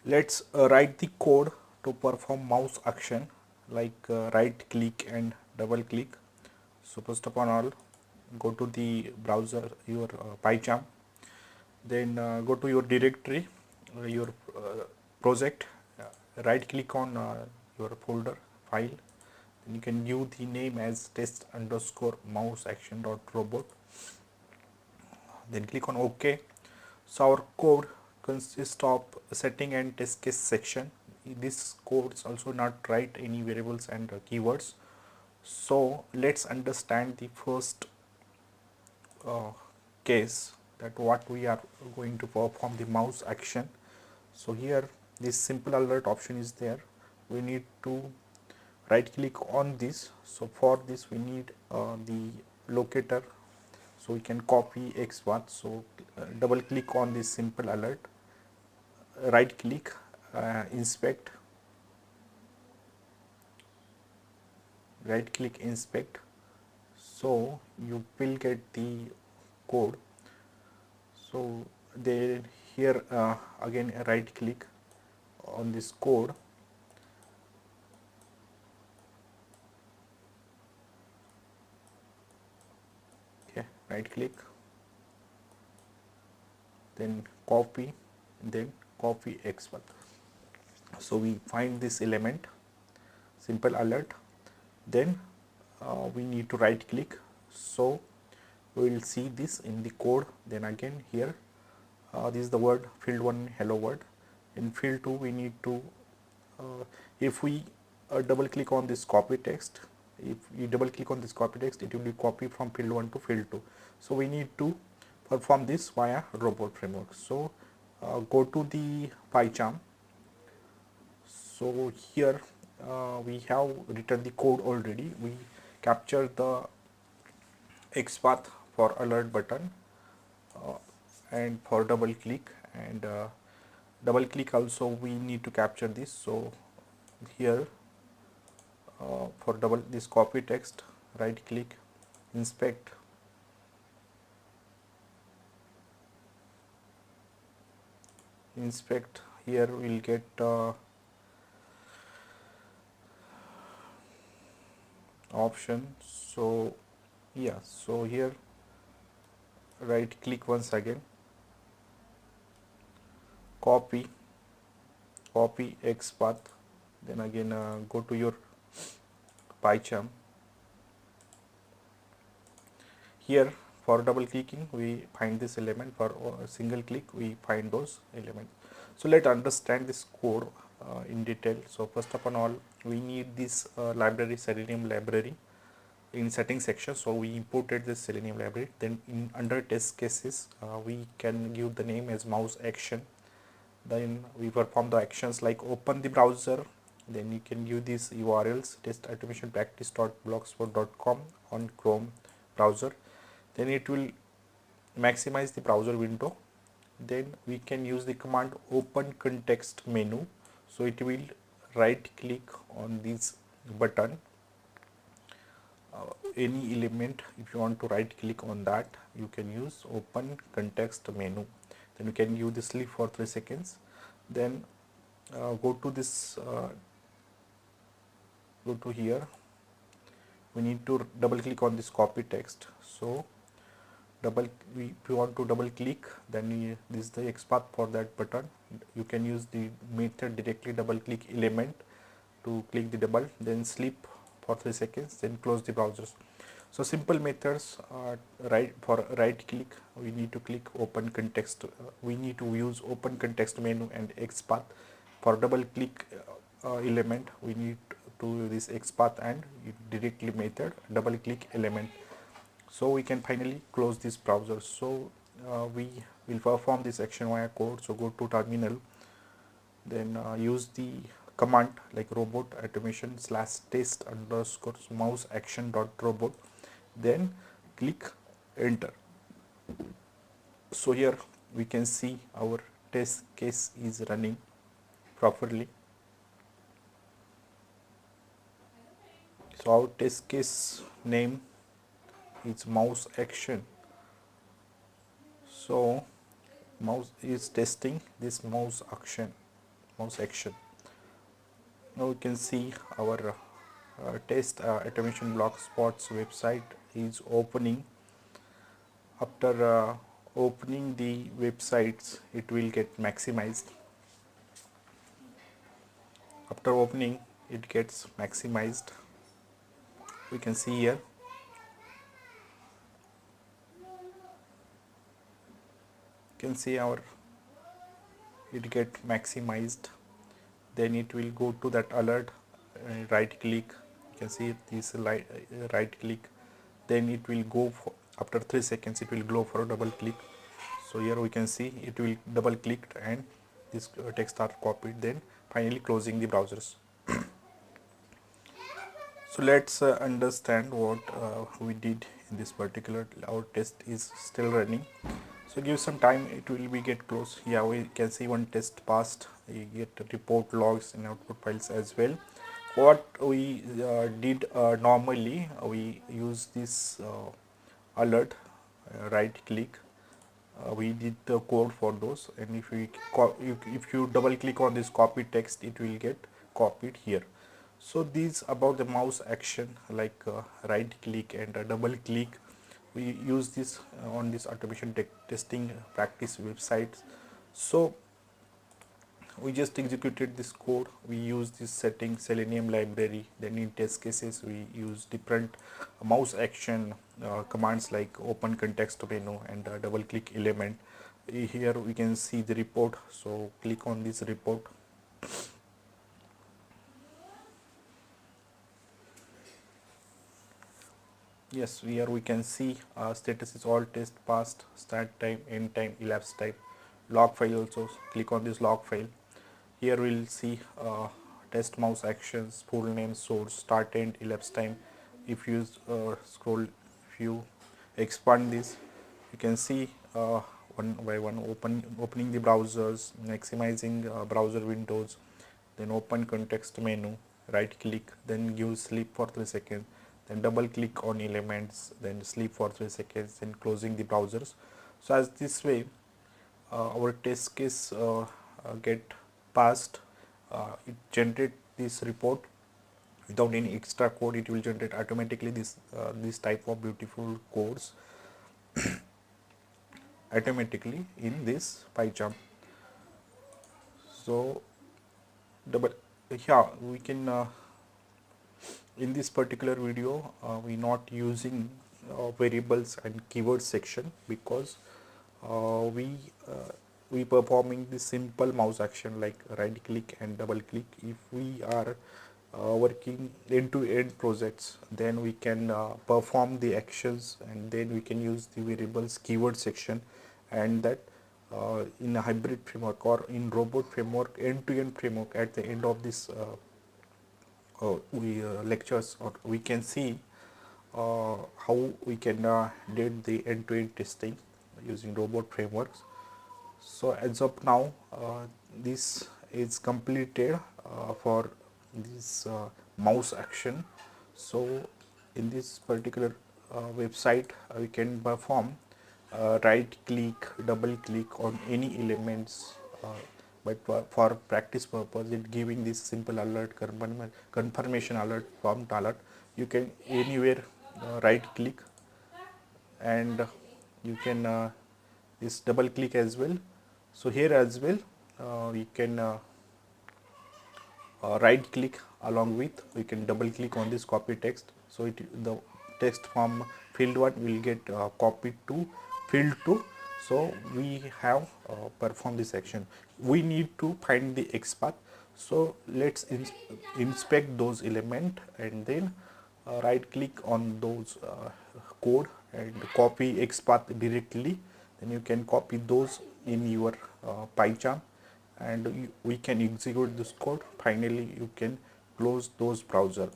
Let's write the code to perform mouse action, like right click and double click. So first of all, go to the browser, your PyCharm, then go to your directory, your project, right click on your folder file, then you can give the name as test underscore mouse action dot robot, then click on OK. So our code consists of setting and test case section. This code is also not write any variables and keywords. So let's understand the first case, that what we are going to perform the mouse action. So here this simple alert option is there. We need to right click on this. So for this we need the locator, so we can copy xpath. So double click on this simple alert, right click, inspect, right click inspect. So you will get the code. So there, here again right click on this code, okay, right click, then copy, then copy xpath. So we find this element, simple alert, then we need to right click. So we will see this in the code. Then again here this is the word field 1 hello world. In field 2 we need to if we double click on this copy text, if you double click on this copy text, it will be copy from field 1 to field 2. So we need to perform this via robot framework. So go to the PyCharm. So here we have written the code already. We capture the xpath for alert button and for double click, and double click also we need to capture this. So here for double this copy text, right click, inspect, here we'll get option. So yeah, so here right click once again, copy xpath, then again go to your PyCharm. Here for double clicking we find this element, for single click we find those elements. So let's understand this code in detail. So first of all we need this library, Selenium library, in settings section. So we imported this Selenium library. Then in under test cases we can give the name as MouseAction. Then we perform the actions like open the browser, then you can give these URLs testautomationpractice.blogspot.com on Chrome browser. Then it will maximize the browser window. Then we can use the command open context menu. So it will right click on this button, any element. If you want to right click on that, you can use open context menu. Then you can use the sleep for 3 seconds. Then go to this go to here, we need to double click on this copy text. So if you want to double click, then this is the xpath for that button. You can use the method directly double click element to click the double, then sleep for 3 seconds, then close the browsers. So simple methods. Right, for right click we need to click open context, we need to use open context menu and xpath. For double click element we need to this xpath and directly method double click element. So we can finally close this browser. So we will perform this action via code. So go to terminal, then use the command like robot automation /test underscore mouse action dot robot, then click enter. So here we can see our test case is running properly. So our test case name is mouse action. So mouse is testing this mouse action. mouse action. Now we can see our test automation blogspots website is opening. After opening the websites, it will get maximized. After opening, it gets maximized. We can see here. You can see our it get maximized. Then it will go to that alert. Right click. You can see this right click. Then it will go for, after 3 seconds. It will go for a double click. So here we can see it will double clicked and this text are copied. Then finally closing the browsers. So let's understand what we did in this particular. Our test is still running. So give some time, it will be get close. Yeah, we can see one test passed. We get report logs and output files as well. What we did normally, we use this alert, right click. We did the code for those, and if you double click on this copy text, it will get copied here. So these about the mouse action, like right click and double click. We use this on this automation testing practice websites. So we just executed this code. We use this setting Selenium library. Then in test cases we use different mouse action commands like open context menu and double click element. Here we can see the report. So click on this report. Yes, here we can see status is all test passed, start time, end time, elapsed time, log file also. Click on this log file. Here we'll see test mouse actions, full name, source, start, end, elapsed time. If you scroll, if you expand this, you can see one by one opening the browsers, maximizing browser windows, then open context menu, right click, then give sleep for 3 seconds. Then double click on elements, then sleep for 3 seconds, then closing the browsers. So as this way our test case get passed. It generate this report without any extra code. It will generate automatically this type of beautiful codes automatically in this PyCharm. So we can in this particular video we not using variables and keywords section, because we performing the simple mouse action like right click and double click. If we are working end-to-end projects, then we can perform the actions, and then we can use the variables keyword section, and that in a hybrid framework or in robot framework, end-to-end framework, at the end of this lectures, or we can see how we can did the end-to-end testing using robot frameworks. So as of now this is completed for this mouse action. So in this particular website we can perform right click, double click on any elements, but for practice purpose, it giving this simple alert, confirmation alert, prompt alert. You can anywhere right click, and you can this double click as well. So here as well we can right click, along with we can double click on this copy text. So the text from field 1 will get copied to field 2. So we have performed this action. We need to find the xpath. So let's inspect those elements, and then right click on those code and copy xpath directly. Then you can copy those in your PyCharm, and we can execute this code. Finally you can close those browser.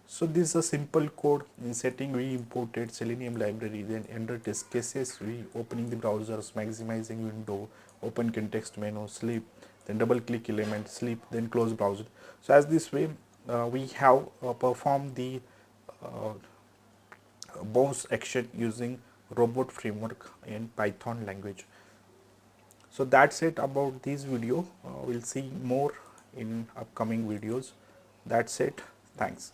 So this is a simple code. In setting we imported Selenium library, then under test cases we opening the browsers, maximizing window, open context menu, sleep, then double click element, sleep, then close browser. So as this way we have performed the mouse action using robot framework in Python language. So that's it about this video. We'll see more in upcoming videos. That's it. Thanks.